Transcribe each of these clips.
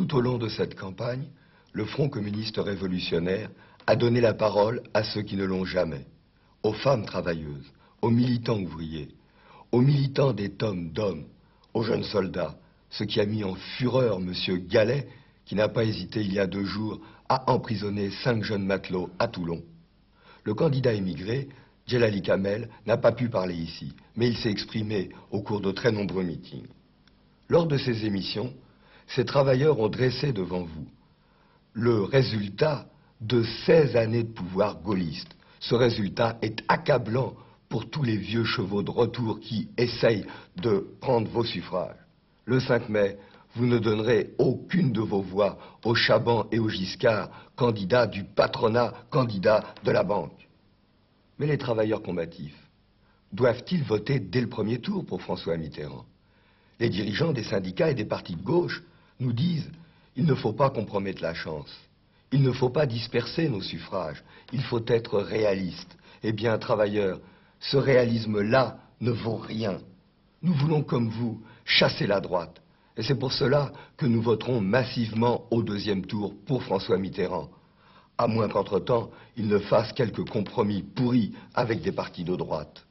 Tout au long de cette campagne, le Front communiste révolutionnaire a donné la parole à ceux qui ne l'ont jamais, aux femmes travailleuses, aux militants ouvriers, aux militants des tomes d'hommes, aux jeunes soldats, ce qui a mis en fureur M. Gallet, qui n'a pas hésité il y a 2 jours à emprisonner 5 jeunes matelots à Toulon. Le candidat émigré, Djellali Kamel, n'a pas pu parler ici, mais il s'est exprimé au cours de très nombreux meetings. Lors de ces émissions, ces travailleurs ont dressé devant vous le résultat de 16 années de pouvoir gaulliste. Ce résultat est accablant pour tous les vieux chevaux de retour qui essayent de prendre vos suffrages. Le 5 mai, vous ne donnerez aucune de vos voix au Chaban et au Giscard, candidats du patronat, candidats de la banque. Mais les travailleurs combatifs, doivent-ils voter dès le premier tour pour François Mitterrand? Les dirigeants des syndicats et des partis de gauche nous disent « il ne faut pas compromettre la chance, il ne faut pas disperser nos suffrages, il faut être réaliste ». Eh bien, travailleurs, ce réalisme-là ne vaut rien. Nous voulons, comme vous, chasser la droite. Et c'est pour cela que nous voterons massivement au 2e tour pour François Mitterrand. À moins qu'entre-temps, il ne fasse quelques compromis pourris avec des partis de droite.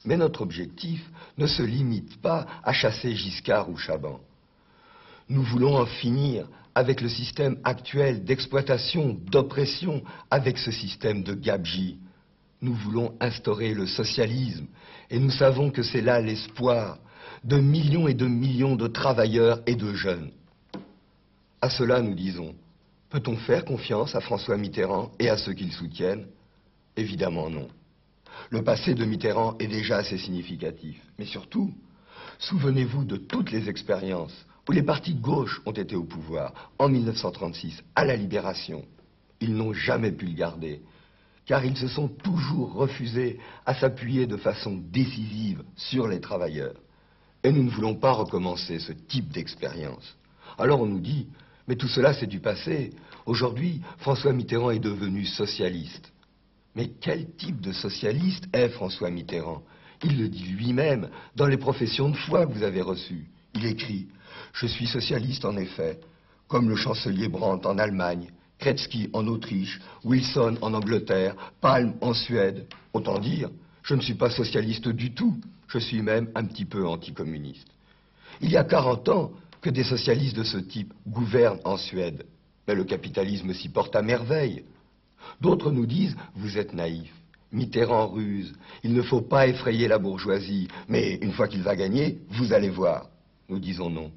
Mais notre objectif ne se limite pas à chasser Giscard ou Chaban. Nous voulons en finir avec le système actuel d'exploitation, d'oppression, avec ce système de gabegie. Nous voulons instaurer le socialisme, et nous savons que c'est là l'espoir de millions et de millions de travailleurs et de jeunes. À cela, nous disons, peut-on faire confiance à François Mitterrand et à ceux qui le soutiennent? Évidemment non. Le passé de Mitterrand est déjà assez significatif. Mais surtout, souvenez-vous de toutes les expériences où les partis de gauche ont été au pouvoir, en 1936, à la Libération. Ils n'ont jamais pu le garder, car ils se sont toujours refusés à s'appuyer de façon décisive sur les travailleurs. Et nous ne voulons pas recommencer ce type d'expérience. Alors on nous dit, mais tout cela c'est du passé. Aujourd'hui, François Mitterrand est devenu socialiste. Mais quel type de socialiste est François Mitterrand? Il le dit lui-même dans les professions de foi que vous avez reçues. Il écrit « Je suis socialiste en effet, comme le chancelier Brandt en Allemagne, Kretzky en Autriche, Wilson en Angleterre, Palm en Suède. Autant dire, je ne suis pas socialiste du tout, je suis même un petit peu anticommuniste. Il y a 40 ans que des socialistes de ce type gouvernent en Suède, mais le capitalisme s'y porte à merveille. D'autres nous disent, vous êtes naïfs, Mitterrand ruse, il ne faut pas effrayer la bourgeoisie, mais une fois qu'il va gagner, vous allez voir. Nous disons non.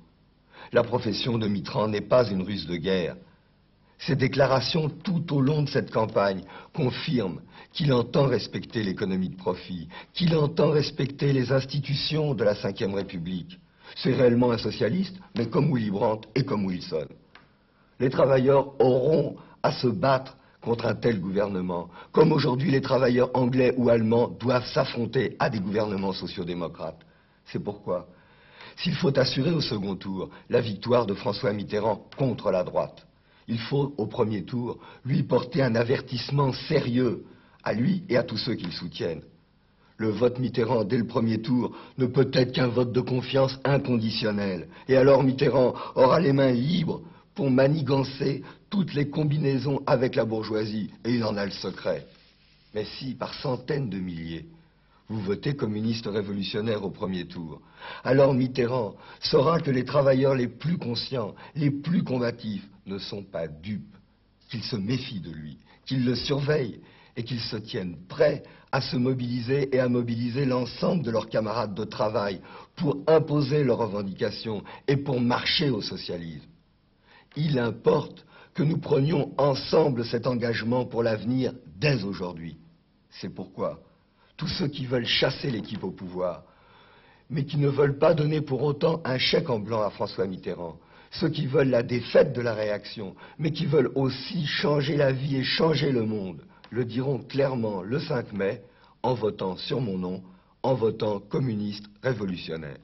La profession de Mitterrand n'est pas une ruse de guerre. Ces déclarations tout au long de cette campagne confirment qu'il entend respecter l'économie de profit, qu'il entend respecter les institutions de la Ve République. C'est réellement un socialiste, mais comme Willy Brandt et comme Wilson. Les travailleurs auront à se battre contre un tel gouvernement, comme aujourd'hui les travailleurs anglais ou allemands doivent s'affronter à des gouvernements sociodémocrates. C'est pourquoi, s'il faut assurer au second tour la victoire de François Mitterrand contre la droite, il faut, au premier tour, lui porter un avertissement sérieux, à lui et à tous ceux qui le soutiennent. Le vote Mitterrand dès le premier tour ne peut être qu'un vote de confiance inconditionnel. Et alors Mitterrand aura les mains libres pour manigancer toutes les combinaisons avec la bourgeoisie, et il en a le secret. Mais si, par centaines de milliers, vous votez communiste révolutionnaire au premier tour, alors Mitterrand saura que les travailleurs les plus conscients, les plus combatifs, ne sont pas dupes, qu'ils se méfient de lui, qu'ils le surveillent et qu'ils se tiennent prêts à se mobiliser et à mobiliser l'ensemble de leurs camarades de travail pour imposer leurs revendications et pour marcher au socialisme. Il importe que nous prenions ensemble cet engagement pour l'avenir dès aujourd'hui. C'est pourquoi tous ceux qui veulent chasser l'équipe au pouvoir, mais qui ne veulent pas donner pour autant un chèque en blanc à François Mitterrand, ceux qui veulent la défaite de la réaction, mais qui veulent aussi changer la vie et changer le monde, le diront clairement le 5 mai en votant sur mon nom, en votant communiste révolutionnaire.